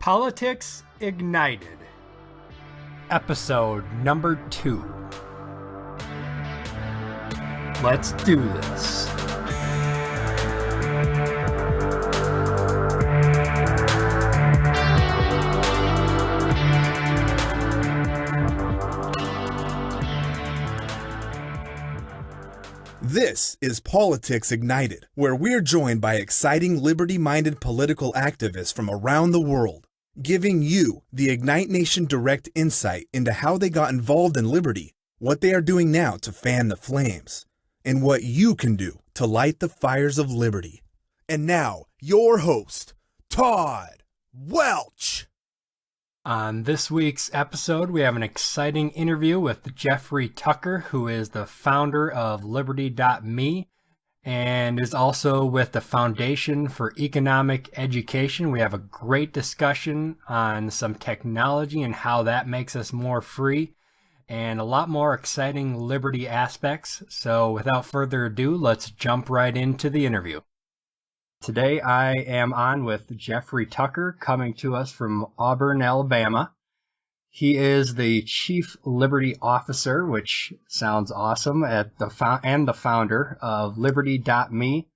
Politics Ignited, episode number 2. Let's do this. This is Politics Ignited, where we're joined by exciting liberty-minded political activists from around the world, giving you the Ignite Nation direct insight into how they got involved in liberty, what they are doing now to fan the flames, and what you can do to light the fires of liberty. And now, your host, Todd Welch. On this week's episode, we have an exciting interview with Jeffrey Tucker, who is the founder of Libertyme and is also with the Foundation for Economic Education. We have a great discussion on some technology and how that makes us more free and a lot more exciting liberty aspects. So without further ado, let's jump right into the interview. Today I am on with Jeffrey Tucker, coming to us from Auburn, Alabama. He is the Chief Liberty Officer, which sounds awesome, and the founder of Libertyme.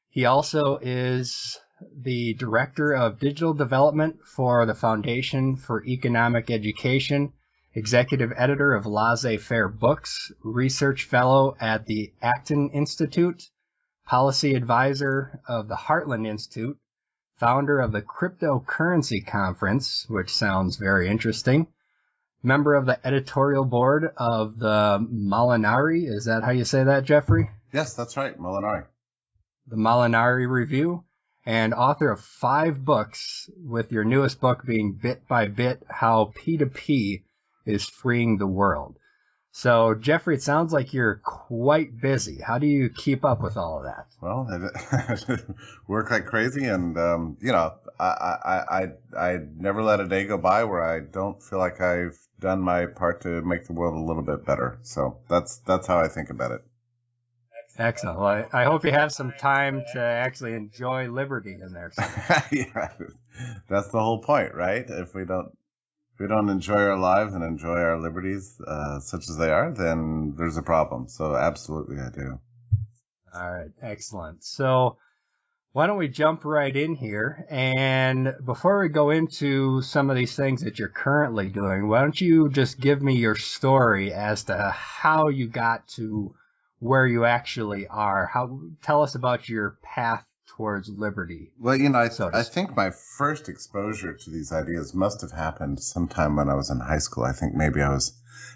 He also is the Director of Digital Development for the Foundation for Economic Education, Executive Editor of Laissez-Faire Books, Research Fellow at the Acton Institute, Policy Advisor of the Heartland Institute, founder of the Cryptocurrency Conference, which sounds very interesting, member of the editorial board of the Molinari. Is that how you say that, Jeffrey? Yes, that's right, Molinari. The Molinari Review, and author of 5 books, with your newest book being Bit by Bit, How P2P is Freeing the World. So, Jeffrey, it sounds like you're quite busy. How do you keep up with all of that? Well, I work like crazy, and I never let a day go by where I don't feel like I've done my part to make the world a little bit better. So that's how I think about it. Excellent. Well, I hope you have some time to actually enjoy liberty in there. Yeah, that's the whole point, right? If we don't enjoy our lives and enjoy our liberties, such as they are, then there's a problem. So absolutely I do. All right, excellent. So why don't we jump right in here? And before we go into some of these things that you're currently doing, why don't you just give me your story as to how you got to where you actually are? Tell us about your path towards liberty. Well, I think my first exposure to these ideas must have happened sometime when I was in high school. I think maybe I was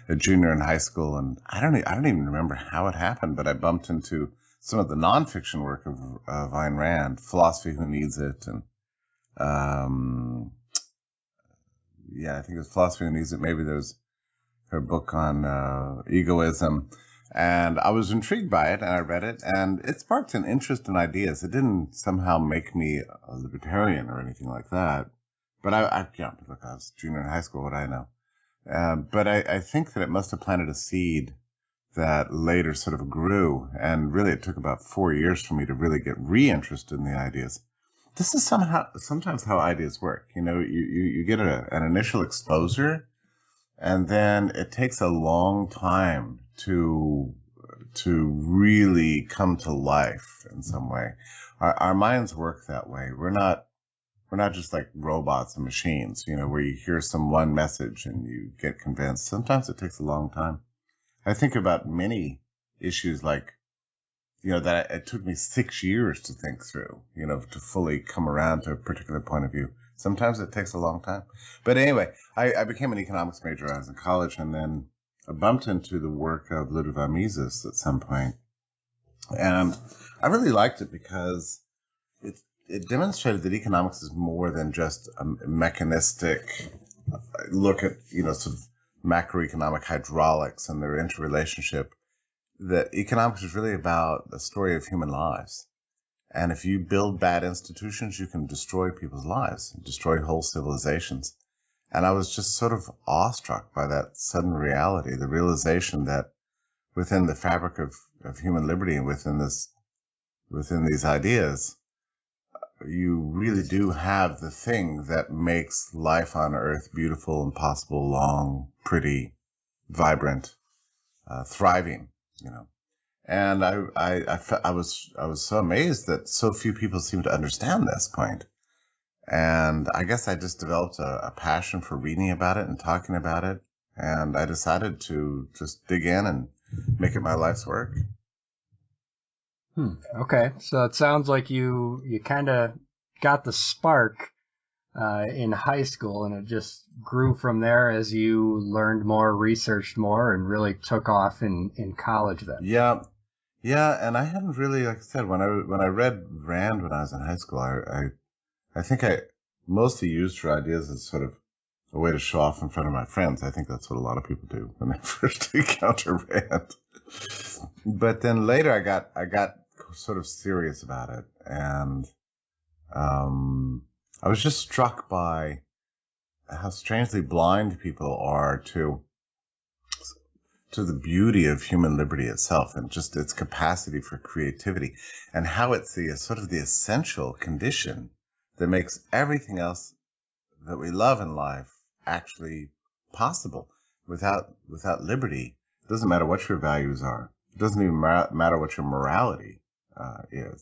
a junior in high school, and I don't even remember how it happened, but I bumped into some of the nonfiction work of Ayn Rand, Philosophy Who Needs It, and I think it was Philosophy Who Needs It. Maybe there was her book on egoism. And I was intrigued by it, and I read it, and it sparked an interest in ideas. It didn't somehow make me a libertarian or anything like that. But I was junior in high school, what do I know? But I think that it must have planted a seed that later sort of grew, and really it took about 4 years for me to really get re-interested in the ideas. This is sometimes how ideas work. You get an initial exposure, and then it takes a long time to really come to life in some way. Our minds work that way. We're not just like robots and machines, where you hear some one message and you get convinced. Sometimes it takes a long time. I think about many issues like, that it took me 6 years to think through, to fully come around to a particular point of view. Sometimes it takes a long time. But anyway, I became an economics major when I was in college, and then I bumped into the work of Ludwig Mises at some point. And I really liked it because it demonstrated that economics is more than just a mechanistic look at, sort of macroeconomic hydraulics and their interrelationship. That economics is really about the story of human lives. And if you build bad institutions, you can destroy people's lives, destroy whole civilizations. And I was just sort of awestruck by that sudden reality, the realization that within the fabric of human liberty and within these ideas, you really do have the thing that makes life on Earth beautiful and possible, long, pretty, vibrant, thriving, you know. And I was so amazed that so few people seem to understand this point. And I guess I just developed a passion for reading about it and talking about it. And I decided to just dig in and make it my life's work. Okay, so it sounds like you kind of got the spark in high school, and it just grew from there as you learned more, researched more, and really took off in college then. Yeah, and I hadn't really, like I said, when I read Rand when I was in high school, I think I mostly used her ideas as sort of a way to show off in front of my friends. I think that's what a lot of people do when they first encounter Rand. But then later I got sort of serious about it, and I was just struck by how strangely blind people are to the beauty of human liberty itself, and just its capacity for creativity, and how it's the sort of the essential condition that makes everything else that we love in life actually possible. Without liberty, it doesn't matter what your values are. It doesn't even matter what your morality is,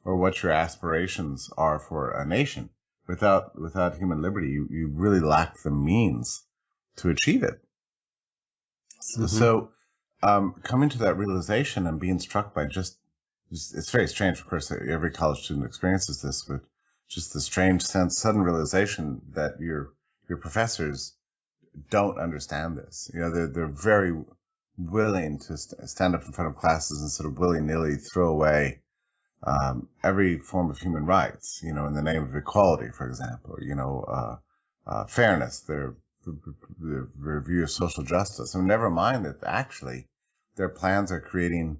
or what your aspirations are for a nation. Without human liberty, you really lack the means to achieve it. Mm-hmm. So coming to that realization and being struck by it's very strange, of course, every college student experiences this, but just the strange sudden realization that your professors don't understand this. You know, they're very willing to stand up in front of classes and sort of willy-nilly throw away every form of human rights, you know, in the name of equality, for example, you know, fairness, their view of social justice. And never mind that actually their plans are creating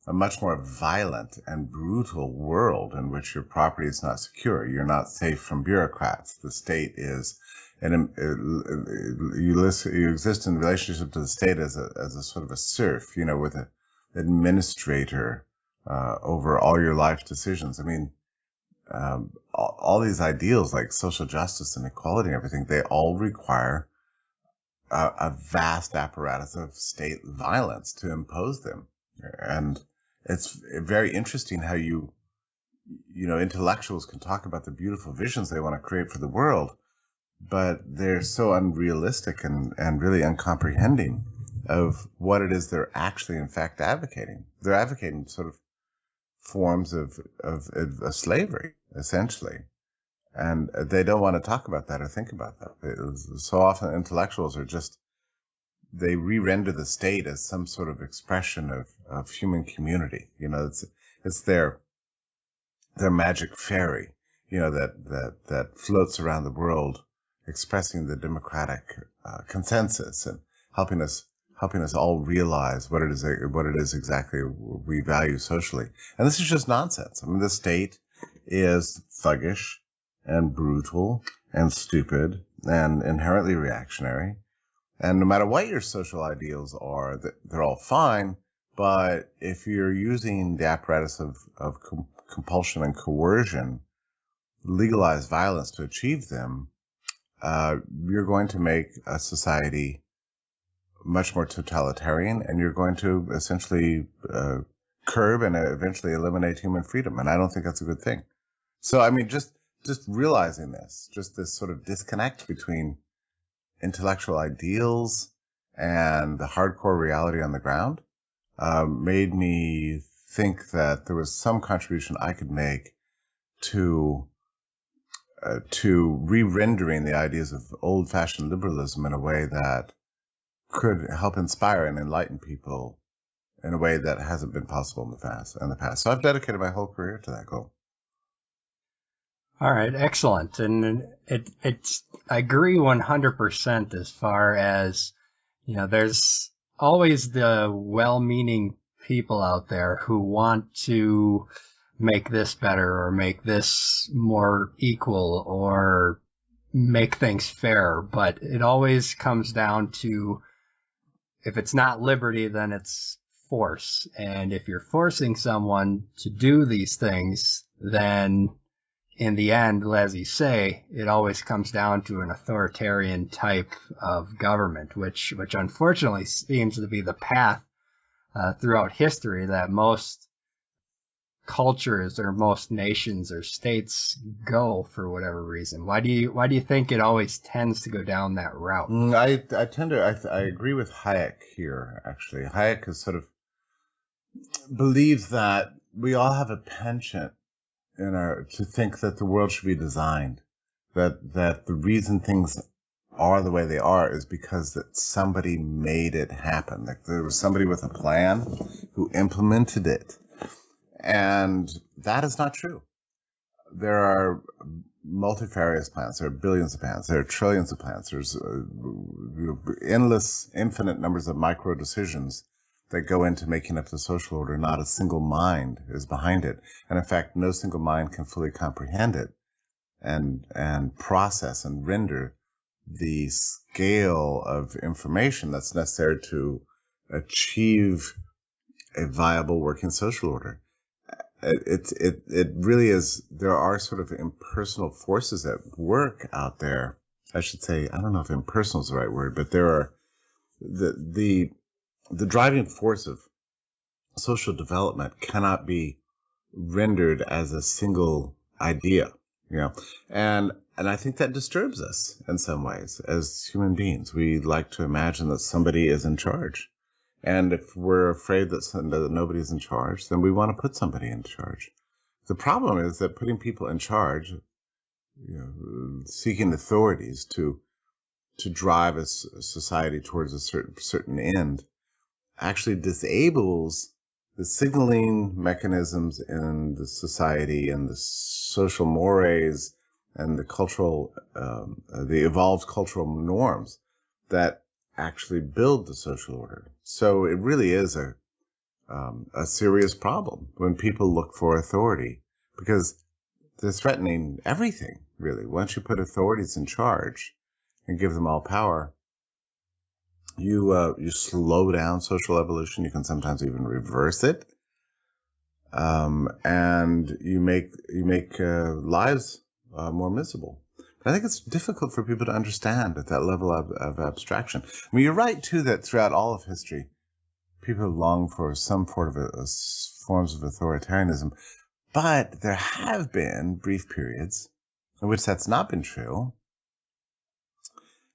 a much more violent and brutal world in which your property is not secure. You're not safe from bureaucrats. The state is, and you exist in relationship to the state as a sort of a serf, you know, with an administrator over all your life decisions. I mean, all these ideals like social justice and equality and everything, they all require a vast apparatus of state violence to impose them. And it's very interesting how you know, intellectuals can talk about the beautiful visions they want to create for the world, but they're so unrealistic and really uncomprehending of what it is they're actually, in fact, advocating. They're advocating sort of forms of slavery, essentially. And they don't want to talk about that or think about that. So often intellectuals are they re-render the state as some sort of expression of human community. You know, it's their magic fairy, you know, that floats around the world expressing the democratic consensus and helping us all realize what it is exactly we value socially. And this is just nonsense. I mean, the state is thuggish and brutal and stupid and inherently reactionary. And no matter what your social ideals are, they're all fine. But if you're using the apparatus of compulsion and coercion, legalized violence to achieve them, you're going to make a society much more totalitarian, and you're going to essentially curb and eventually eliminate human freedom. And I don't think that's a good thing. So, I mean, just realizing this sort of disconnect between intellectual ideals and the hardcore reality on the ground made me think that there was some contribution I could make to re-rendering the ideas of old-fashioned liberalism in a way that could help inspire and enlighten people in a way that hasn't been possible in the past. So I've dedicated my whole career to that goal. All right, excellent. And it's I agree 100% as far as, you know, there's always the well-meaning people out there who want to make this better or make this more equal or make things fair. But it always comes down to, if it's not liberty, then it's force. And if you're forcing someone to do these things, then in the end, as you say, it always comes down to an authoritarian type of government, which unfortunately seems to be the path throughout history that most cultures or most nations or states go for whatever reason. Why do you think it always tends to go down that route? I agree with Hayek here. Actually, Hayek has sort of believes that we all have a penchant to think that the world should be designed, that the reason things are the way they are is because that somebody made it happen. Like there was somebody with a plan who implemented it. And that is not true. There are multifarious plans. There are billions of plans. There are trillions of plans. There's infinite numbers of micro decisions that go into making up the social order. Not a single mind is behind it. And in fact, no single mind can fully comprehend it and process and render the scale of information that's necessary to achieve a viable working social order. It really is. There are sort of impersonal forces at work out there. I should say, I don't know if impersonal is the right word, but there are the driving force of social development cannot be rendered as a single idea, and I think that disturbs us in some ways as human beings. We like to imagine that somebody is in charge. And if we're afraid that nobody's in charge, then we want to put somebody in charge. The problem is that putting people in charge, seeking authorities to drive a society towards a certain end, actually disables the signaling mechanisms in the society and the social mores and the cultural, the evolved cultural norms that actually build the social order. So it really is a serious problem when people look for authority, because they're threatening everything, really. Once you put authorities in charge and give them all power, you slow down social evolution. You can sometimes even reverse it, and you make lives more miserable. I think it's difficult for people to understand at that level of abstraction. I mean, you're right, too, that throughout all of history, people long for some forms of authoritarianism. But there have been brief periods in which that's not been true.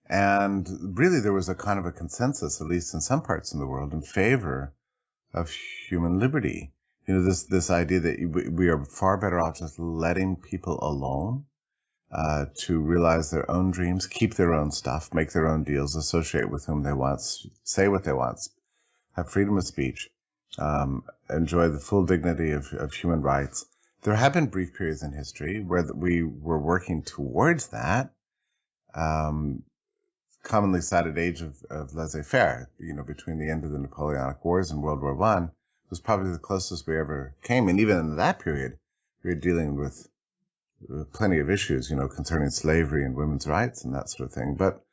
And really, there was a kind of a consensus, at least in some parts of the world, in favor of human liberty. This idea that we are far better off just letting people alone, to realize their own dreams, keep their own stuff, make their own deals, associate with whom they want, say what they want, have freedom of speech, enjoy the full dignity of human rights. There have been brief periods in history where we were working towards that, commonly cited age of laissez-faire, between the end of the Napoleonic Wars and World War I, was probably the closest we ever came. And even in that period, we were dealing with plenty of issues, concerning slavery and women's rights and that sort of thing. But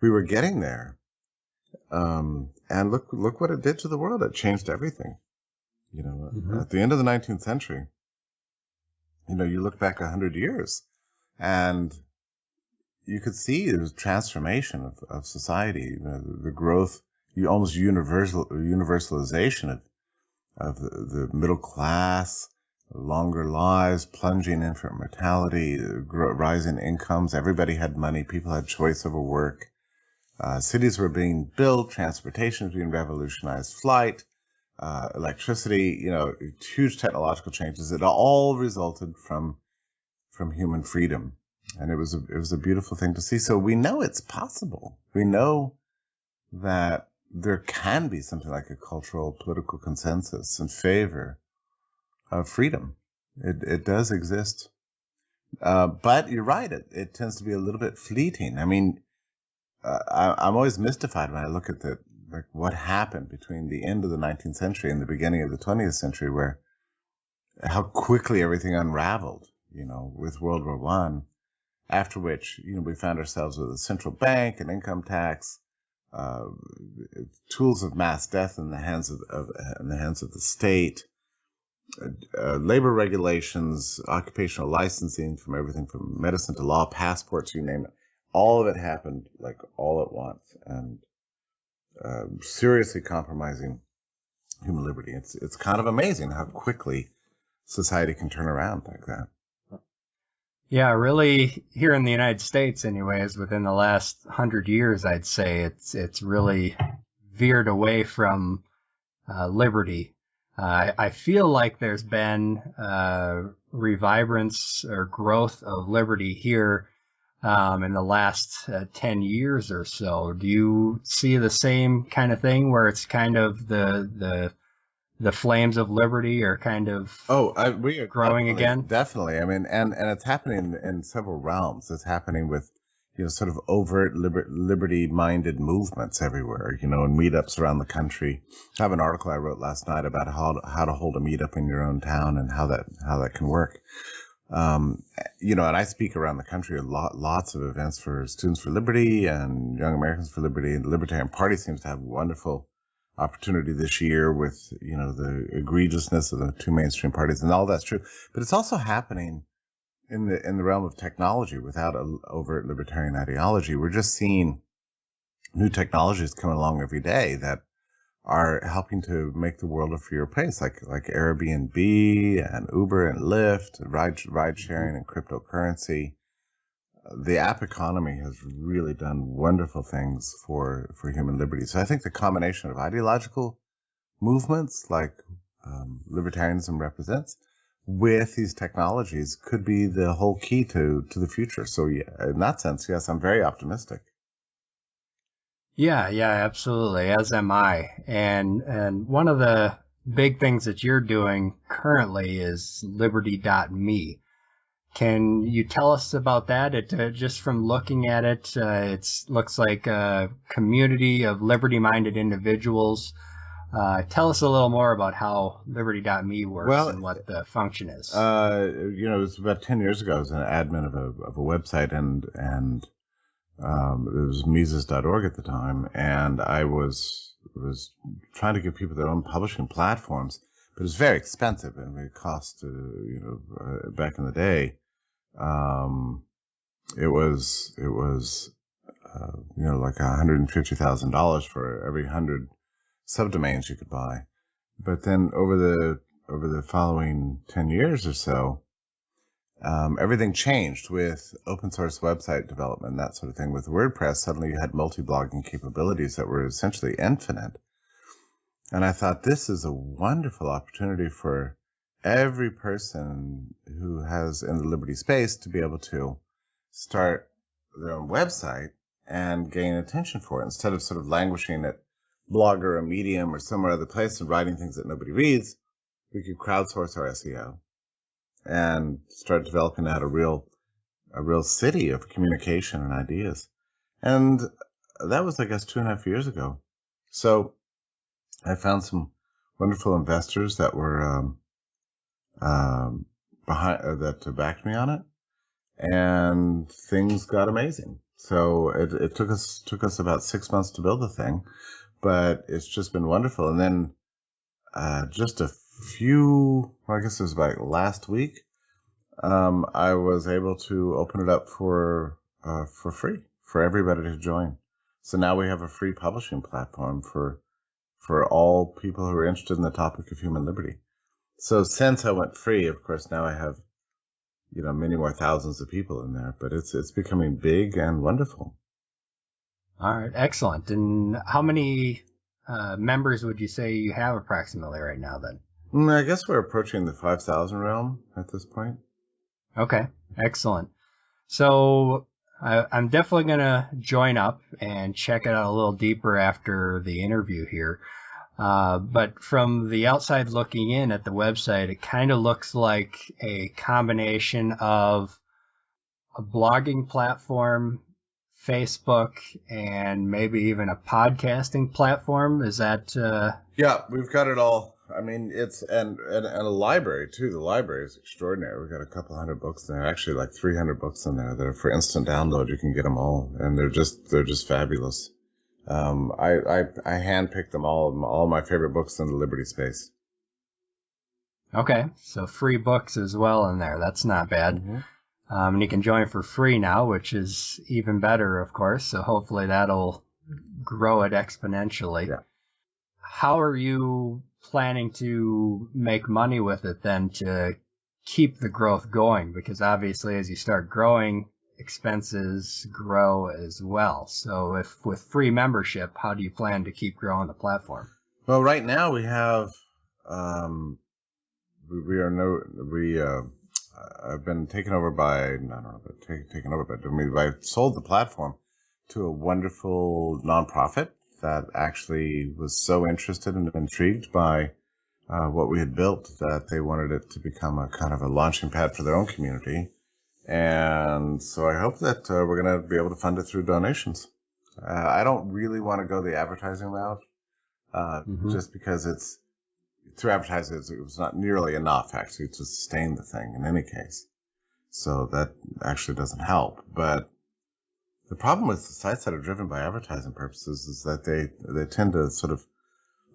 we were getting there. And look what it did to the world. It changed everything. At the end of the 19th century, you look back 100 years and you could see the transformation of society, the growth, almost universalization of the middle class, longer lives, plunging infant mortality, rising incomes. Everybody had money. People had choice over work. Cities were being built. Transportation was being revolutionized. Flight, electricity, huge technological changes. It all resulted from human freedom. And it was a beautiful thing to see. So we know it's possible. We know that there can be something like a cultural, political consensus in favor of freedom. It does exist. But you're right. It tends to be a little bit fleeting. I mean, I'm always mystified when I look at what happened between the end of the 19th century and the beginning of the 20th century, how quickly everything unraveled, with World War I, after which, we found ourselves with a central bank, an income tax, tools of mass death in the hands of the state, labor regulations, occupational licensing, from everything from medicine to law, passports, you name it. All of it happened like all at once, and seriously compromising human liberty. It's kind of amazing how quickly society can turn around like that. Yeah, really, here in the United States, anyways, within the last 100 years, I'd say it's really veered away from liberty. I feel like there's been revibrance or growth of liberty here in the last 10 years or so. Do you see the same kind of thing where it's kind of the flames of liberty are kind of we are growing again? Definitely. I mean, and it's happening in several realms. It's happening with, sort of overt liberty-minded movements everywhere, and meetups around the country. I have an article I wrote last night about how to hold a meetup in your own town and how that can work. And I speak around the country lots of events for Students for Liberty and Young Americans for Liberty, and the Libertarian Party seems to have wonderful opportunity this year with, the egregiousness of the two mainstream parties, and all that's true. But it's also happening in the realm of technology without an overt libertarian ideology. We're just seeing new technologies coming along every day that are helping to make the world a freer place, like Airbnb and Uber and Lyft, ride sharing and cryptocurrency. The app economy has really done wonderful things for human liberty. So I think the combination of ideological movements like libertarianism represents with these technologies could be the whole key to the future. So yeah, in that sense, yes, I'm very optimistic. Yeah, absolutely. As am I. And one of the big things that you're doing currently is Liberty.me. Can you tell us about that? Just from looking at it, it looks like a community of liberty-minded individuals. Tell us a little more about how Liberty.me works and what the function is. It was about 10 years ago. I was an admin of a website, and it was Mises.org at the time, and I was trying to give people their own publishing platforms, but it was very expensive, and it cost, back in the day, it was like $150,000 for every 100 subdomains you could buy. But then over the following 10 years or so, everything changed with open source website development, that sort of thing. With WordPress, suddenly you had multi-blogging capabilities that were essentially infinite. And I thought, this is a wonderful opportunity for every person who has in the liberty space to be able to start their own website and gain attention for it, instead of sort of languishing at Blogger or Medium or somewhere other place and writing things that nobody reads. We could crowdsource our SEO and start developing out a real city of communication and ideas. And that was, I guess, 2.5 years ago. So I found some wonderful investors that were that backed me on it, and things got amazing. So it took us about 6 months to build the thing, but it's just been wonderful. And then just I guess it was about last week, I was able to open it up for free for everybody to join. So now we have a free publishing platform for all people who are interested in the topic of human liberty. So since I went free, of course, now I have, many more thousands of people in there, but it's becoming big and wonderful. All right, excellent. And how many members would you say you have approximately right now then? I guess we're approaching the 5,000 realm at this point. Okay, excellent. So I'm definitely going to join up and check it out a little deeper after the interview here. But from the outside looking in at the website, it kind of looks like a combination of a blogging platform, Facebook, and maybe even a podcasting platform. Is that? Yeah, we've got it all. I mean, it's and a library too. The library is extraordinary. We've got a couple hundred books in there, actually like 300 books in there that are for instant download. You can get them all, and they're just fabulous. I handpicked them all my favorite books in the liberty space. Okay, so free books as well in there. That's not bad. Mm-hmm. And you can join for free now, which is even better, of course. So hopefully that'll grow it exponentially. Yeah. How are you planning to make money with it then to keep the growth going? Because obviously as you start growing, expenses grow as well. So if with free membership, how do you plan to keep growing the platform? Well, right now we have, I've been taken over by, I don't know, taken over, but I sold the platform to a wonderful nonprofit that actually was so interested and intrigued by what we had built that they wanted it to become a kind of a launching pad for their own community. And so I hope that we're going to be able to fund it through donations. I don't really want to go the advertising route, just because it's through advertising, it was not nearly enough actually to sustain the thing in any case. So that actually doesn't help. But the problem with the sites that are driven by advertising purposes is that they tend to sort of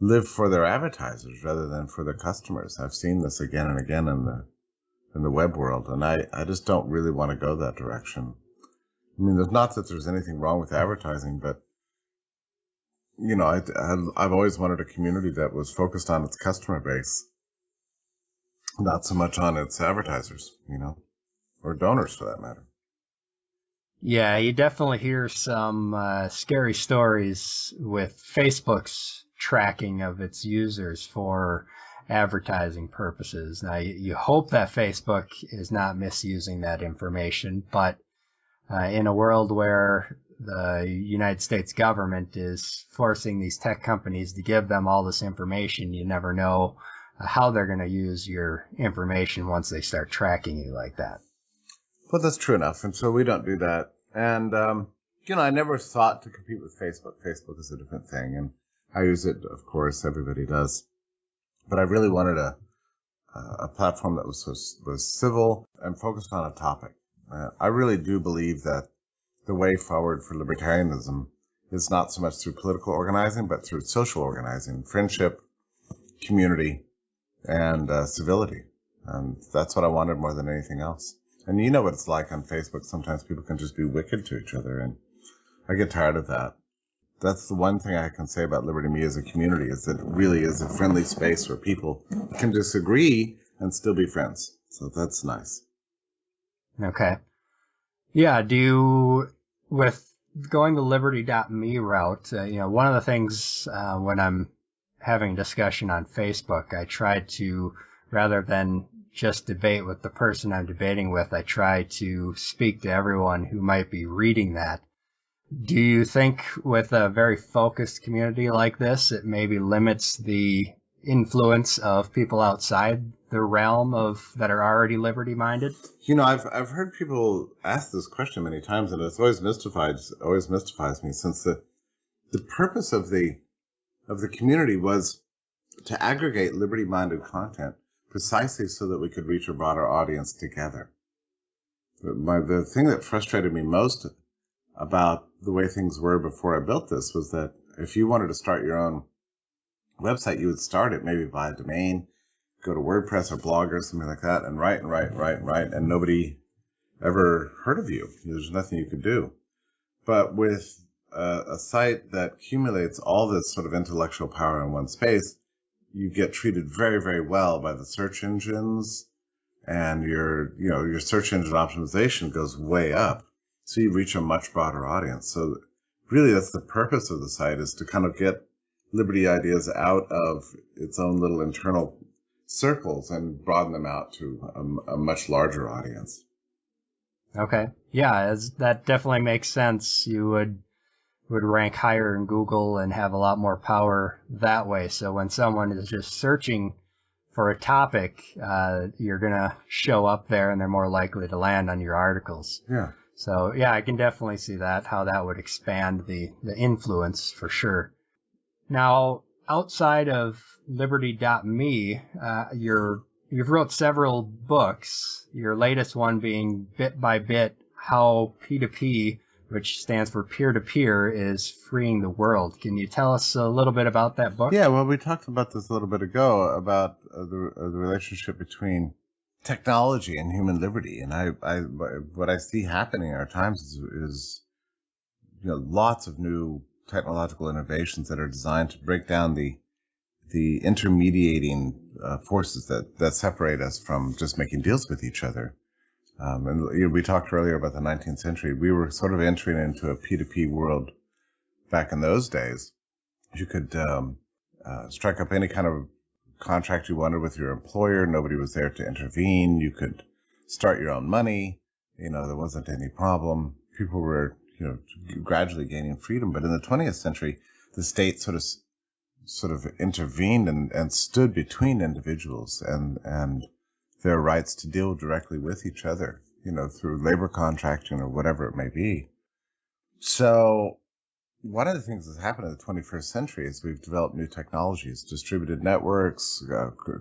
live for their advertisers rather than for their customers. I've seen this again and again in the web world, and I just don't really want to go that direction. I mean, there's not that there's anything wrong with advertising, but you know, I've always wanted a community that was focused on its customer base, not so much on its advertisers, you know, or donors for that matter. Yeah, you definitely hear some scary stories with Facebook's tracking of its users for advertising purposes. Now, you hope that Facebook is not misusing that information, but in a world where the United States government is forcing these tech companies to give them all this information, you never know how they're going to use your information once they start tracking you like that. Well, that's true enough. And so we don't do that. And, you know, I never thought to compete with Facebook. Facebook is a different thing. And I use it, of course, everybody does. But I really wanted a platform that was civil and focused on a topic. I really do believe that the way forward for libertarianism is not so much through political organizing, but through social organizing, friendship, community, and civility. And that's what I wanted more than anything else. And you know what it's like on Facebook. Sometimes people can just be wicked to each other, and I get tired of that. That's the one thing I can say about Libertyme as a community, is that it really is a friendly space where people can disagree and still be friends. So that's nice. Okay. Yeah, with going the Liberty.me route, you know, one of the things when I'm having a discussion on Facebook, I try to, rather than just debate with the person I'm debating with, I try to speak to everyone who might be reading that. Do you think with a very focused community like this, it maybe limits the influence of people outside the realm of that are already liberty-minded? You know, I've heard people ask this question many times, and it's always mystifies me, since the purpose of the community was to aggregate liberty-minded content precisely so that we could reach a broader audience together. The thing that frustrated me most about the way things were before I built this was that if you wanted to start your own website, you would start it maybe by a domain, go to WordPress or Blogger or something like that, and write, and nobody ever heard of you. There's nothing you could do. But with a site that accumulates all this sort of intellectual power in one space, you get treated very, very well by the search engines, and your search engine optimization goes way up. So you reach a much broader audience. So really that's the purpose of the site, is to kind of get liberty ideas out of its own little internal circles and broaden them out to a much larger audience. Okay. Yeah, that definitely makes sense. You would rank higher in Google and have a lot more power that way. So when someone is just searching for a topic, you're going to show up there and they're more likely to land on your articles. Yeah. So yeah, I can definitely see how that would expand the influence for sure. Now, outside of Liberty.me, you've wrote several books, your latest one being Bit by Bit, How P2P which stands for peer-to-peer, is freeing the world. Can you tell us a little bit about that book? Yeah, well, we talked about this a little bit ago about the relationship between technology and human liberty, and what I see happening in our times is lots of new technological innovations that are designed to break down the intermediating forces that separate us from just making deals with each other. And we talked earlier about the 19th century. We were sort of entering into a P2P world back in those days. You could strike up any kind of contract you wanted with your employer. Nobody was there to intervene. You could start your own money. There wasn't any problem. People were, gradually gaining freedom. But in the 20th century, the state sort of intervened and stood between individuals and their rights to deal directly with each other, through labor contracting or whatever it may be. So one of the things that's happened in the 21st century is we've developed new technologies, distributed networks,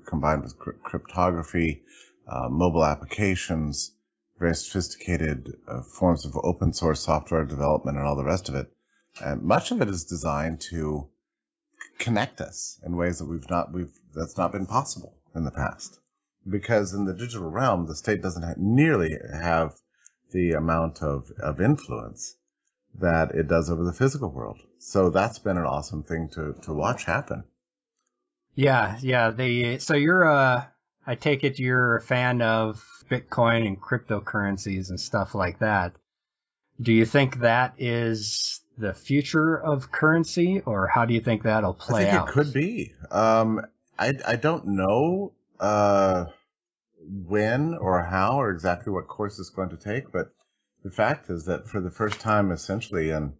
combined with cryptography, mobile applications, very sophisticated forms of open source software development and all the rest of it. And much of it is designed to connect us in ways that that's not been possible in the past. Because in the digital realm, the state doesn't nearly have the amount of influence that it does over the physical world. So that's been an awesome thing to watch happen. Yeah. So I take it you're a fan of Bitcoin and cryptocurrencies and stuff like that. Do you think that is the future of currency, or how do you think that'll play out? I think it could be. I don't know when or how or exactly what course it's going to take, but the fact is that for the first time, essentially in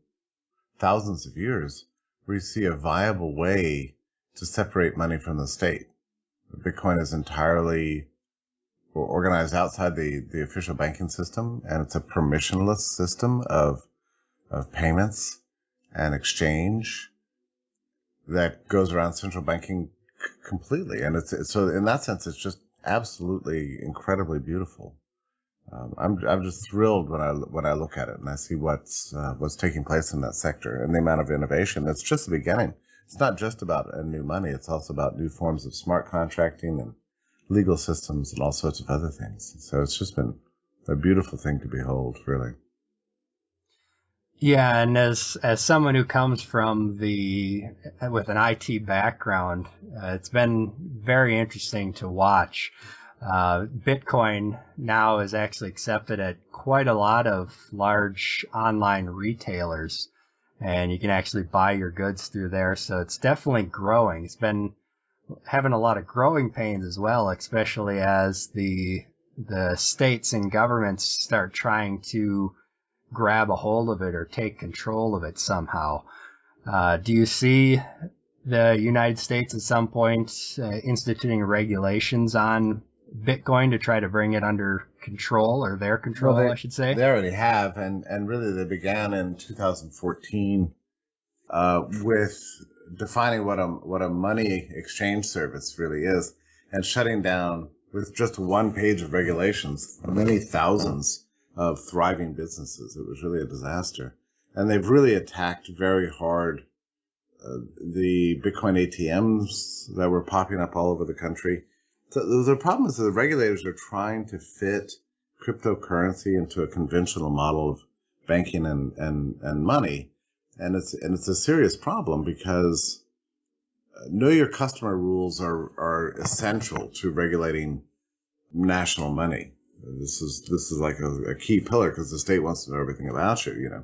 thousands of years, we see a viable way to separate money from the state. Bitcoin is entirely organized outside the official banking system, and it's a permissionless system of payments and exchange that goes around central banking completely. And so in that sense, it's just absolutely incredibly beautiful. I'm just thrilled when I look at it and I see what's taking place in that sector and the amount of innovation. It's just the beginning. It's not just about new money. It's also about new forms of smart contracting and legal systems and all sorts of other things. So it's just been a beautiful thing to behold, really. Yeah, and as someone who comes from with an IT background, it's been very interesting to watch. Bitcoin now is actually accepted at quite a lot of large online retailers, and you can actually buy your goods through there. So it's definitely growing. It's been having a lot of growing pains as well, especially as the states and governments start trying to grab a hold of it or take control of it somehow. Do you see the United States at some point instituting regulations on Bitcoin to try to bring it under control, or their control, I should say? They already have, and really they began in 2014 with defining what a money exchange service really is, and shutting down with just one page of regulations many thousands of thriving businesses. It was really a disaster, and they've really attacked very hard the Bitcoin ATMs that were popping up all over the country. So the problem is that the regulators are trying to fit cryptocurrency into a conventional model of banking and money, and it's a serious problem because know your customer rules are essential to regulating national money. This is like a key pillar because the state wants to know everything about you,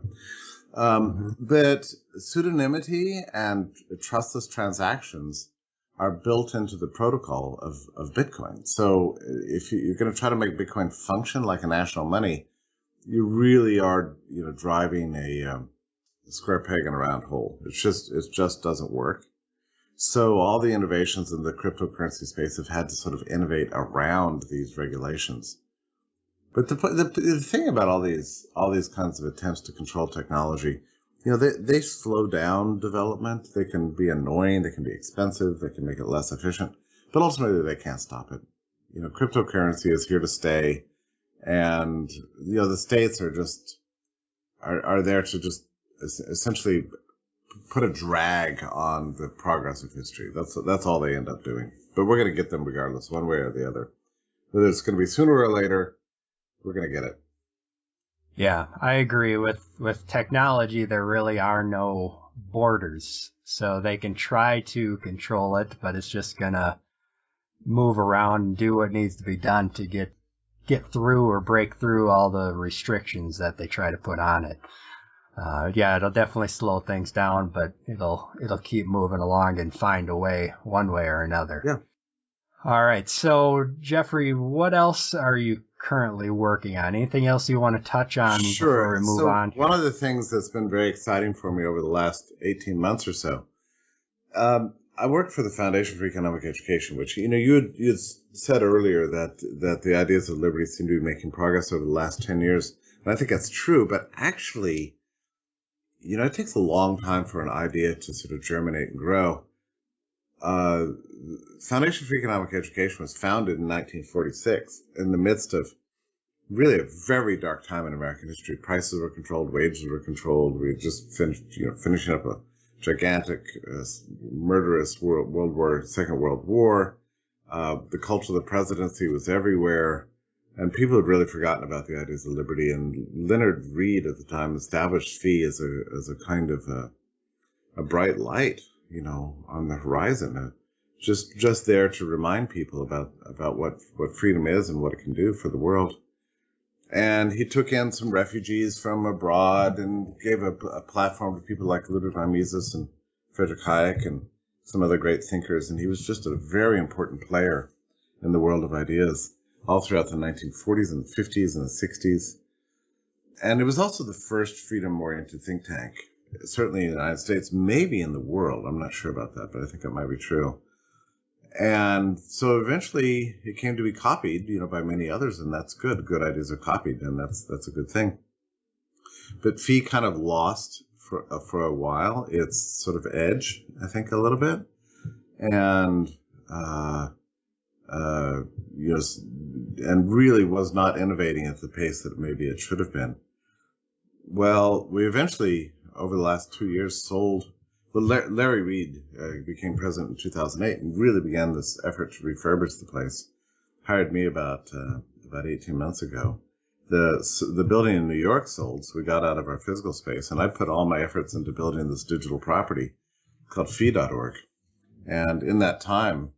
But pseudonymity and trustless transactions are built into the protocol of Bitcoin. So if you're going to try to make Bitcoin function like a national money, you really are, driving a square peg in a round hole. It just doesn't work. So all the innovations in the cryptocurrency space have had to sort of innovate around these regulations. But the thing about all these kinds of attempts to control technology, they slow down development. They can be annoying. They can be expensive. They can make it less efficient. But ultimately, they can't stop it. Cryptocurrency is here to stay. And, the states are there to just essentially put a drag on the progress of history. That's all they end up doing. But we're going to get them regardless, one way or the other. Whether it's going to be sooner or later, we're going to get it. Yeah, I agree. With technology, there really are no borders. So they can try to control it, but it's just going to move around and do what needs to be done to get through or break through all the restrictions that they try to put on it. Yeah, it'll definitely slow things down, but it'll keep moving along and find a way, one way or another. Yeah. All right. So, Jeffrey, what else are you currently working on? Anything else you want to touch on before we move on? One of the things that's been very exciting for me over the last 18 months or so, I worked for the Foundation for Economic Education, which, you had said earlier that the ideas of liberty seem to be making progress over the last 10 years. And I think that's true, but actually, it takes a long time for an idea to sort of germinate and grow. Foundation for Economic Education was founded in 1946 in the midst of really a very dark time in American history. Prices were controlled, wages were controlled. We had just finished, finishing up a gigantic, murderous Second World War. The cult of the presidency was everywhere. And people had really forgotten about the ideas of liberty. And Leonard Read at the time established fee as a kind of a bright light, on the horizon, just there to remind people about what freedom is and what it can do for the world. And he took in some refugees from abroad and gave a platform to people like Libertyme and Friedrich Hayek and some other great thinkers. And he was just a very important player in the world of ideas all throughout the 1940s and the 50s and the 60s. And it was also the first freedom-oriented think tank, certainly in the United States, maybe in the world. I'm not sure about that, but I think that might be true. And so eventually it came to be copied, by many others, and that's good. Good ideas are copied, and that's a good thing. But FEE kind of lost for a while its sort of edge, I think, a little bit. And and really was not innovating at the pace that maybe it should have been. Well, we eventually, over the last 2 years, sold. Well, Larry Reid became president in 2008 and really began this effort to refurbish the place. Hired me about 18 months ago. The building in New York sold, so we got out of our physical space, and I put all my efforts into building this digital property called fee.org. And in that time,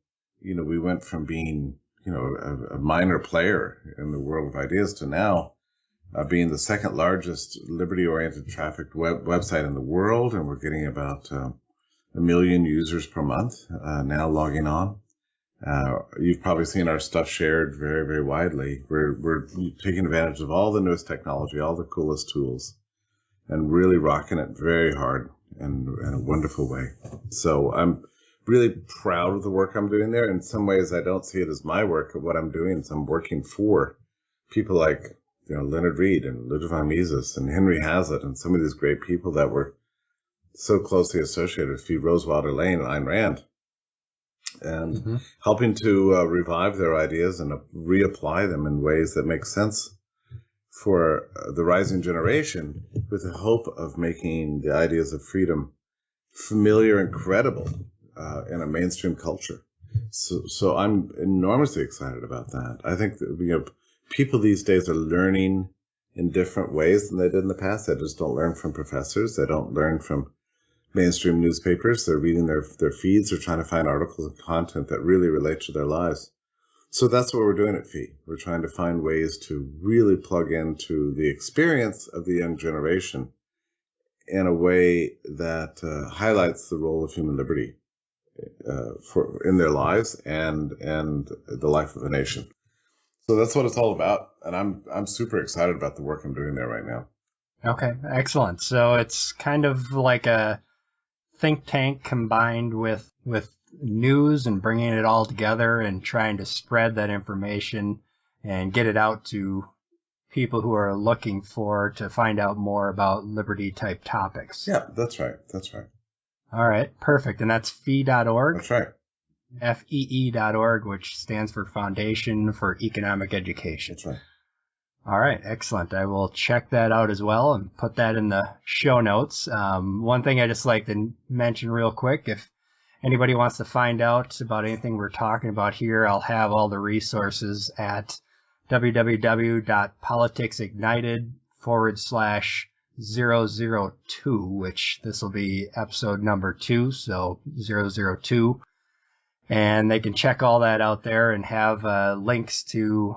we went from being, a minor player in the world of ideas to now being the second largest liberty-oriented trafficked website in the world, and we're getting about 1 million users per month now logging on. You've probably seen our stuff shared very, very widely. We're taking advantage of all the newest technology, all the coolest tools, and really rocking it very hard and in a wonderful way. So I'm really proud of the work I'm doing there. In some ways, I don't see it as my work, what I'm doing. So I'm working for people like Leonard Read and Ludwig Mises and Henry Hazlitt and some of these great people that were so closely associated with Phoebe Rosewater Lane and Ayn Rand, and helping to revive their ideas and reapply them in ways that make sense for the rising generation, with the hope of making the ideas of freedom familiar and credible in a mainstream culture. So I'm enormously excited about that. I think that, people these days are learning in different ways than they did in the past. They just don't learn from professors. They don't learn from mainstream newspapers. They're reading their feeds. They're trying to find articles and content that really relate to their lives. So that's what we're doing at FEE. We're trying to find ways to really plug into the experience of the young generation in a way that highlights the role of human liberty in their lives and the life of a nation. So that's what it's all about, and I'm super excited about the work I'm doing there right now. Okay, excellent. So it's kind of like a think tank combined with news and bringing it all together and trying to spread that information and get it out to people who are looking to find out more about liberty type topics. Yeah, that's right. All right, perfect. And that's fee.org? That's right. FEE.org, which stands for Foundation for Economic Education. That's right. All right, excellent. I will check that out as well and put that in the show notes. One thing I just like to mention real quick, if anybody wants to find out about anything we're talking about here, I'll have all the resources at www.politicsignited/002, which this will be episode number 2, so 002. And they can check all that out there and have links to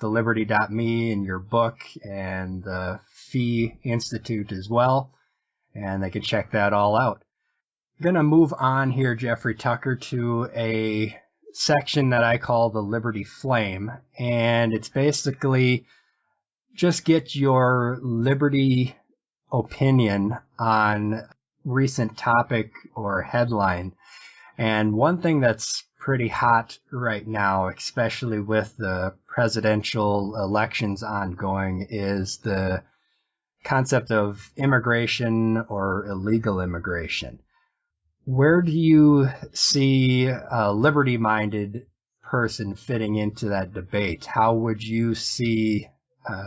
Liberty.me and your book and the Fee Institute as well. And they can check that all out. I'm going to move on here, Jeffrey Tucker, to a section that I call the Liberty Flame. And it's basically just get your Liberty opinion on recent topic or headline. And one thing that's pretty hot right now, especially with the presidential elections ongoing, is the concept of immigration or illegal immigration. Where do you see a liberty-minded person fitting into that debate? How would you see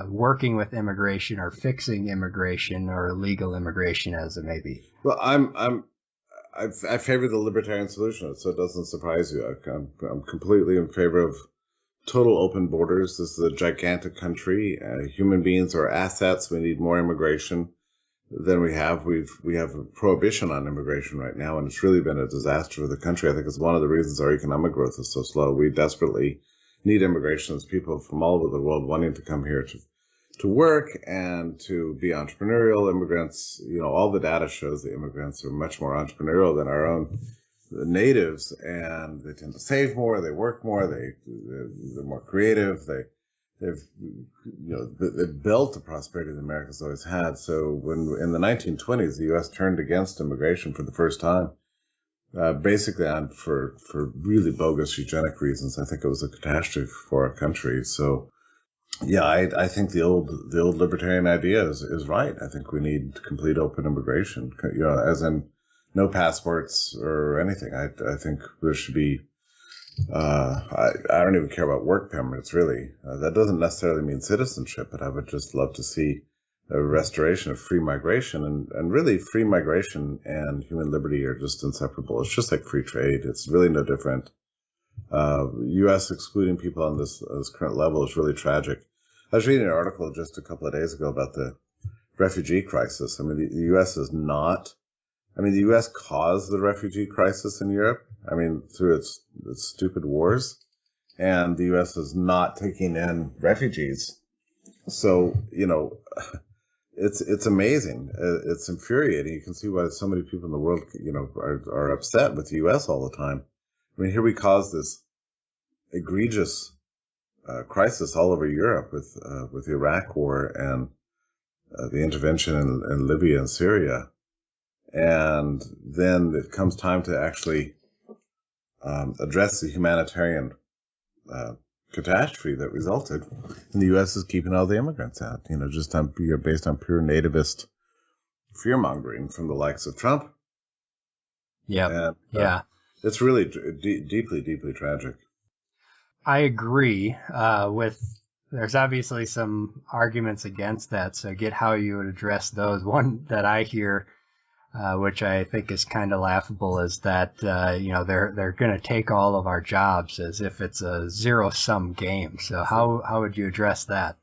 working with immigration or fixing immigration or illegal immigration, as it may be? Well, I favor the libertarian solution, so it doesn't surprise you. I'm completely in favor of total open borders. This is a gigantic country. Human beings are assets. We need more immigration than we have. We have a prohibition on immigration right now, and it's really been a disaster for the country. I think it's one of the reasons our economic growth is so slow. We desperately need immigration as people from all over the world wanting to come here to work and to be entrepreneurial. Immigrants, all the data shows the immigrants are much more entrepreneurial than our own natives, and they tend to save more, they work more, they're more creative, they've built the prosperity that America's always had. So when in the 1920s, the U.S. turned against immigration for the first time, basically for really bogus eugenic reasons. I think it was a catastrophe for our country. So yeah, I think the old libertarian idea is right. I think we need complete open immigration, as in no passports or anything. I think there should be, I don't even care about work permits, really. That doesn't necessarily mean citizenship, but I would just love to see a restoration of free migration. And really, free migration and human liberty are just inseparable. It's just like free trade. It's really no different. U.S. excluding people on this current level is really tragic. I was reading an article just a couple of days ago about the refugee crisis. I mean, the U.S. the U.S. caused the refugee crisis in Europe. I mean, through its stupid wars, and the U.S. is not taking in refugees. So, it's amazing. It's infuriating. You can see why so many people in the world, are upset with the U.S. all the time. I mean, here we caused this egregious crisis all over Europe with the Iraq War and the intervention in Libya and Syria, and then it comes time to actually address the humanitarian catastrophe that resulted, and the U.S. is keeping all the immigrants out. Just based on pure nativist fear mongering from the likes of Trump. Yeah, it's really deeply, deeply tragic. I agree there's obviously some arguments against that, so get how you would address those. One that I hear, which I think is kind of laughable, is that, they're going to take all of our jobs as if it's a zero-sum game. So how would you address that?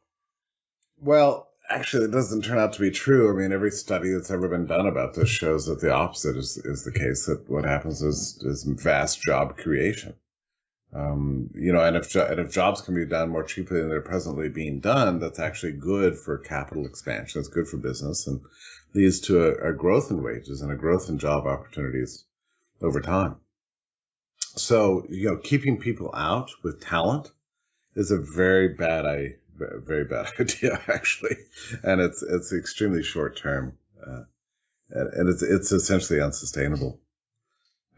Well, actually, it doesn't turn out to be true. I mean, every study that's ever been done about this shows that the opposite is the case, that what happens is vast job creation. And if jobs can be done more cheaply than they're presently being done, that's actually good for capital expansion. It's good for business and leads to a growth in wages and a growth in job opportunities over time. So, keeping people out with talent is a very bad idea, actually, and it's extremely short term, and it's essentially unsustainable.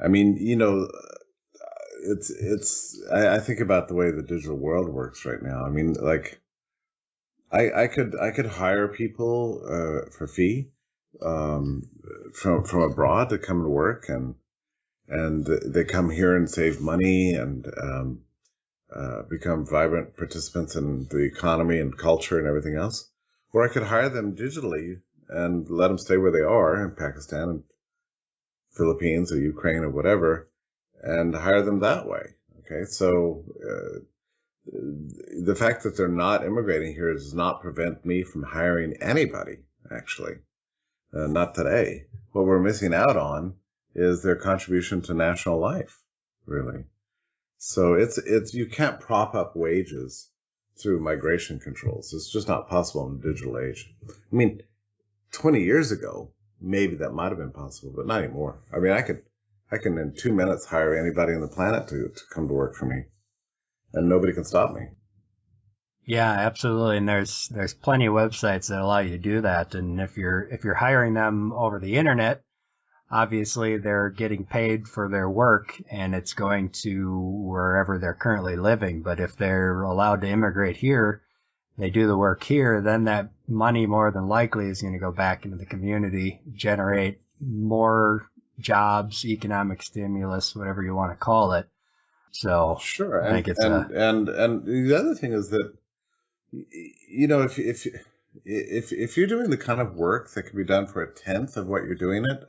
I mean, I think about the way the digital world works right now. I mean, like, I could hire people for fee from abroad to come and work, and they come here and save money, and become vibrant participants in the economy and culture and everything else. Or I could hire them digitally and let them stay where they are in Pakistan and Philippines or Ukraine or whatever, and hire them that way. Okay, so the fact that they're not immigrating here does not prevent me from hiring anybody, actually. Not today. What we're missing out on is their contribution to national life, really. So it's you can't prop up wages through migration controls. It's just not possible in the digital age. I mean, 20 years ago, maybe that might have been possible, but not anymore. I mean, I can in 2 minutes hire anybody on the planet to come to work for me, and nobody can stop me. Yeah, absolutely. And there's plenty of websites that allow you to do that. And if you're hiring them over the internet, obviously they're getting paid for their work and it's going to wherever they're currently living. But if they're allowed to immigrate here, they do the work here, then that money more than likely is going to go back into the community, generate more jobs, economic stimulus, whatever you want to call it. So sure, I think it's and the other thing is that, you know, if you're doing the kind of work that can be done for a tenth of what you're doing it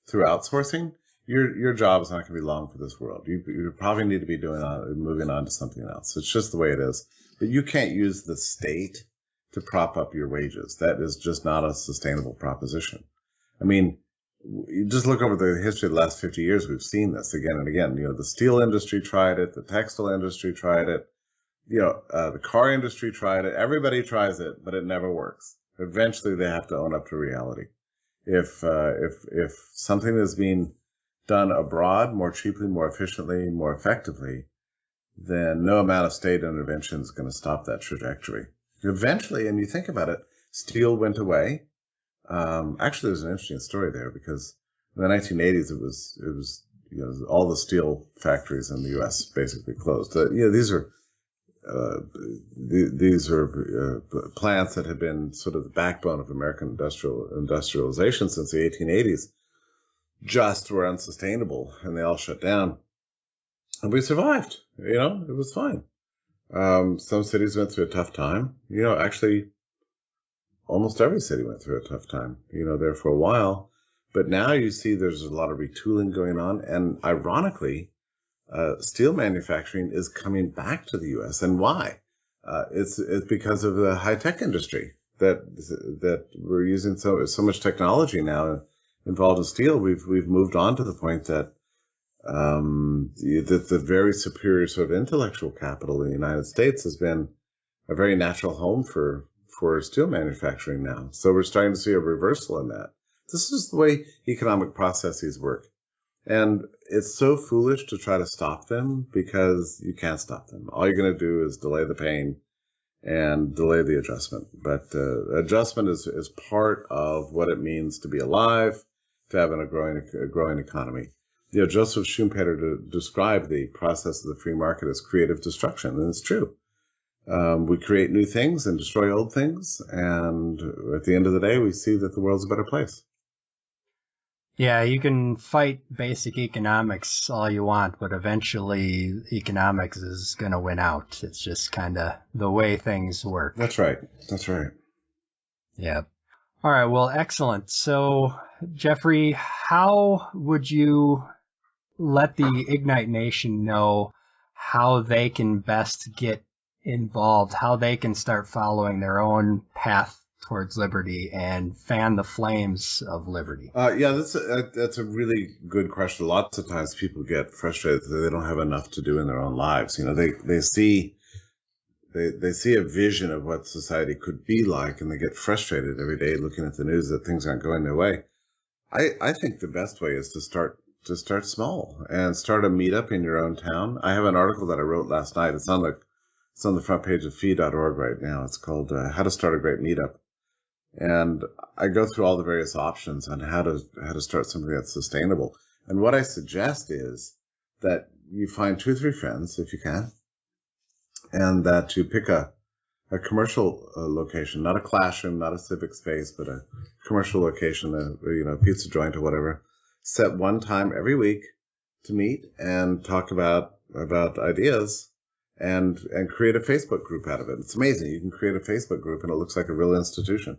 through outsourcing, your job is not going to be long for this world. You probably need to be moving on to something else. It's just the way it is. But you can't use the state to prop up your wages. That is just not a sustainable proposition. I mean, you just look over the history of the last 50 years, we've seen this again and again. You know, the steel industry tried it, the textile industry tried it, the car industry tried it. Everybody tries it, but it never works. Eventually, they have to own up to reality. If something is being done abroad more cheaply, more efficiently, more effectively, then no amount of state intervention is going to stop that trajectory. Eventually, and you think about it, steel went away. Actually, there's an interesting story there because in the 1980s, it was all the steel factories in the U.S. basically closed. These are plants that had been sort of the backbone of American industrialization since the 1880s. Just were unsustainable, and they all shut down. And we survived. It was fine. Some cities went through a tough time. Actually, almost every city went through a tough time, there for a while. But now you see there's a lot of retooling going on. And ironically, steel manufacturing is coming back to the U.S. And why? It's because of the high-tech industry that we're using so much technology now involved in steel. We've moved on to the point that the very superior sort of intellectual capital in the United States has been a very natural home for steel manufacturing now. So we're starting to see a reversal in that. This is the way economic processes work. And it's so foolish to try to stop them because you can't stop them. All you're going to do is delay the pain and delay the adjustment. But adjustment is part of what it means to be alive, to have a growing economy. Joseph Schumpeter described the process of the free market as creative destruction, and it's true. We create new things and destroy old things, and at the end of the day, we see that the world's a better place. Yeah, you can fight basic economics all you want, but eventually economics is going to win out. It's just kind of the way things work. That's right. Yeah. All right, well, excellent. So, Jeffrey, how would you let the Ignite Nation know how they can best get involved, how they can start following their own path towards liberty and fan the flames of liberty? That's a really good question. Lots of times people get frustrated that they don't have enough to do in their own lives. They see a vision of what society could be like, and they get frustrated every day looking at the news that things aren't going their way. I think the best way is to start small and start a meetup in your own town. I have an article that I wrote last night. It's on the front page of fee.org right now. It's called How to Start a Great Meetup. And I go through all the various options on how to start something that's sustainable. And what I suggest is that you find 2 or 3 friends, if you can, and that you pick a commercial location, not a classroom, not a civic space, but a commercial location, a pizza joint or whatever. Set one time every week to meet and talk about ideas and create a Facebook group out of it. It's amazing. You can create a Facebook group and it looks like a real institution,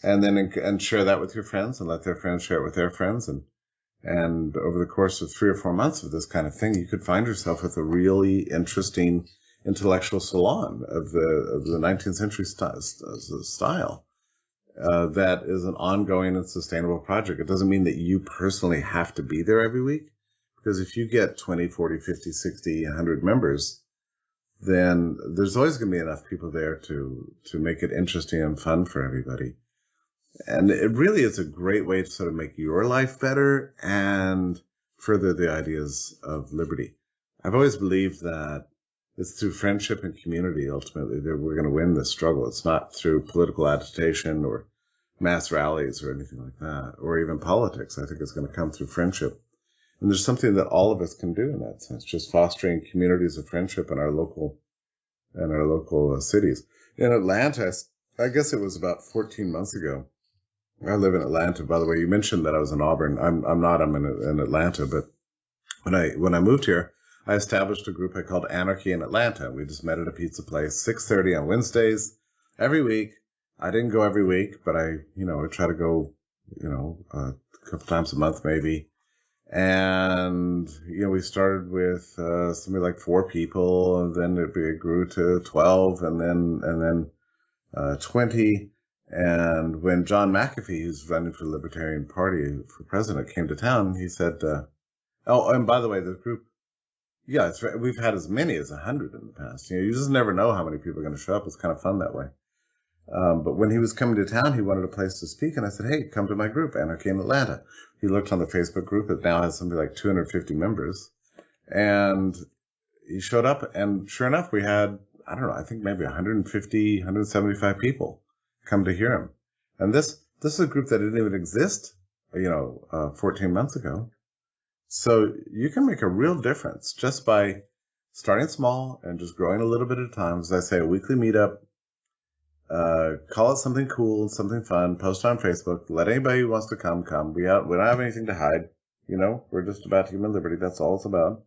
and then and share that with your friends and let their friends share it with their friends. And over the course of 3 or 4 months of this kind of thing, you could find yourself with a really interesting intellectual salon of the 19th century style. That is an ongoing and sustainable project. It doesn't mean that you personally have to be there every week, because if you get 20, 40, 50, 60, 100 members, then there's always going to be enough people there to make it interesting and fun for everybody. And it really is a great way to sort of make your life better and further the ideas of liberty. I've always believed that it's through friendship and community, ultimately, that we're going to win this struggle. It's not through political agitation or mass rallies or anything like that, or even politics. I think it's going to come through friendship. And there's something that all of us can do in that sense, just fostering communities of friendship in our local cities. In Atlanta, I guess it was about 14 months ago. I live in Atlanta, by the way. You mentioned that I was in Auburn. I'm not. I'm in Atlanta. But when I moved here, I established a group I called Anarchy in Atlanta. We just met at a pizza place, 6:30 on Wednesdays, every week. I didn't go every week, but I try to go, a couple times a month maybe. And we started with something like 4 people, and then it grew to 12, and then 20. And when John McAfee, who's running for the Libertarian Party for president, came to town, he said, "Oh, and by the way, the group, yeah, we've had as many as 100 in the past. You just never know how many people are going to show up. It's kind of fun that way." But when he was coming to town, he wanted a place to speak, and I said, "Hey, come to my group, Anarchy in Atlanta." He looked on the Facebook group. It now has something like 250 members, and he showed up, and sure enough, we had, I don't know, I think maybe 150, 175 people come to hear him. And this is a group that didn't even exist, 14 months ago. So you can make a real difference just by starting small and just growing a little bit at a time. As I say, a weekly meetup, call it something cool, something fun, post on Facebook, let anybody who wants to come. We don't have anything to hide. We're just about human liberty. That's all it's about.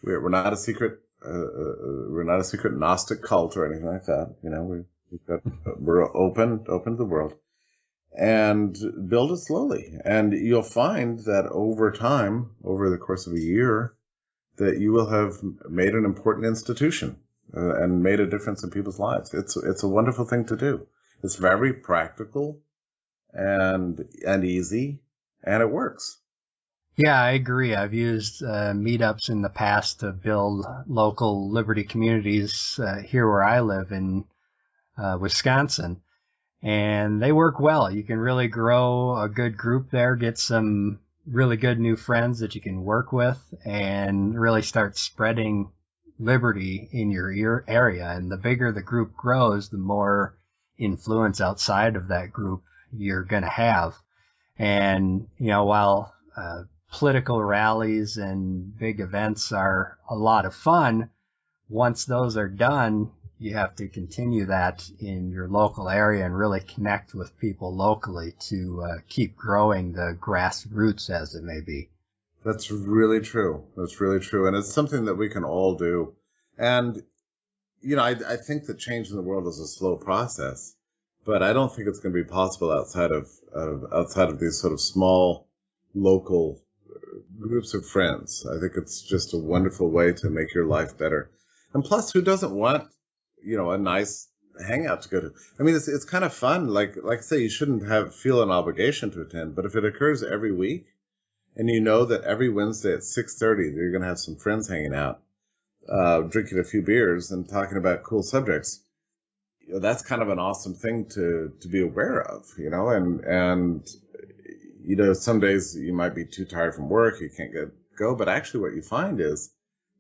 We're not a secret, Gnostic cult or anything like that. We're open to the world, and build it slowly. And you'll find that over time, over the course of a year, that you will have made an important institution and made a difference in people's lives. It's a wonderful thing to do. It's very practical and easy, and it works. Yeah, I agree. I've used meetups in the past to build local liberty communities here where I live in Wisconsin, and they work well. You can really grow a good group there, get some really good new friends that you can work with, and really start spreading liberty in your area. And the bigger the group grows, the more influence outside of that group you're going to have. And, while political rallies and big events are a lot of fun, once those are done, you have to continue that in your local area and really connect with people locally to keep growing the grassroots, as it may be. That's really true. And it's something that we can all do. And, I think that change in the world is a slow process, but I don't think it's going to be possible outside of these sort of small local groups of friends. I think it's just a wonderful way to make your life better. And plus, who doesn't want a nice hangout to go to? I mean, it's kind of fun. Like I say, you shouldn't feel an obligation to attend, but if it occurs every week, and that every Wednesday at 6:30, you're going to have some friends hanging out, drinking a few beers and talking about cool subjects, that's kind of an awesome thing to be aware of, and some days you might be too tired from work, you can't go, but actually what you find is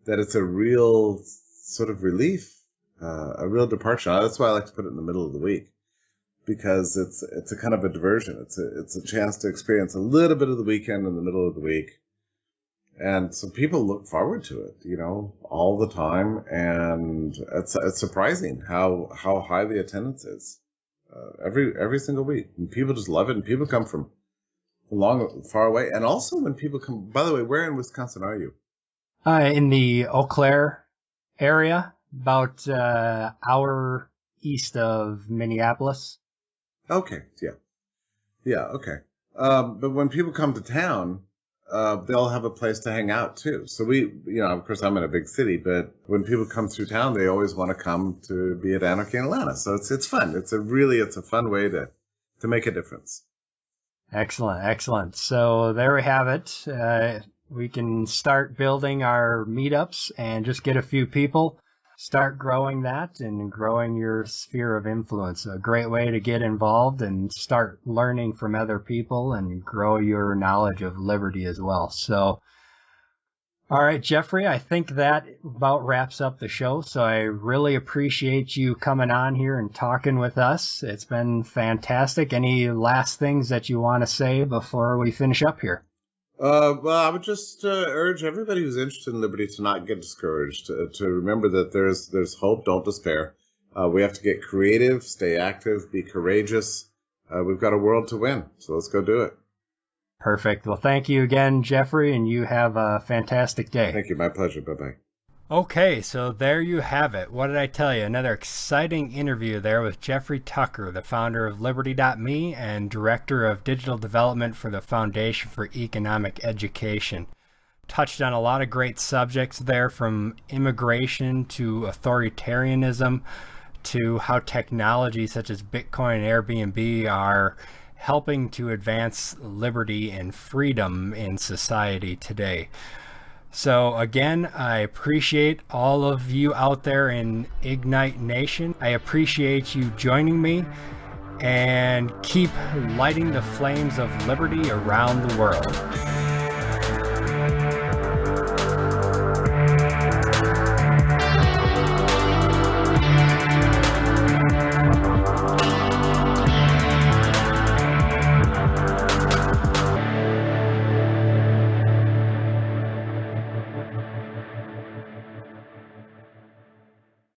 that it's a real sort of relief, a real departure. That's why I like to put it in the middle of the week, because it's a kind of a diversion. It's a chance to experience a little bit of the weekend in the middle of the week. And so people look forward to it, all the time. And it's surprising how high the attendance is every single week. And people just love it. And people come from far away. And also when people come, by the way, where in Wisconsin are you? In the Eau Claire area. about hour east of Minneapolis. Okay. Yeah. Yeah. Okay. But when people come to town, they'll have a place to hang out too. So of course, I'm in a big city, but when people come through town, they always want to come to be at Anarchy in Atlanta. So it's fun. It's a fun way to make a difference. Excellent, excellent. So there we have it. We can start building our meetups and just get a few people, start growing that and growing your sphere of influence. A great way to get involved and start learning from other people and grow your knowledge of liberty as well. So, all right, Jeffrey, I think that about wraps up the show. So I really appreciate you coming on here and talking with us. It's been fantastic. Any last things that you want to say before we finish up here? Well, I would just urge everybody who's interested in liberty to not get discouraged, to remember that there's hope, don't despair. We have to get creative, stay active, be courageous. We've got a world to win, so let's go do it. Perfect. Well, thank you again, Jeffrey, and you have a fantastic day. Thank you. My pleasure. Bye-bye. Okay, so there you have it. What did I tell you? Another exciting interview there with Jeffrey Tucker, the founder of Liberty.me and director of digital development for the Foundation for Economic Education. Touched on a lot of great subjects there, from immigration to authoritarianism to how technology such as Bitcoin and Airbnb are helping to advance liberty and freedom in society today. So again, I appreciate all of you out there in Ignite Nation. I appreciate you joining me, and keep lighting the flames of liberty around the world.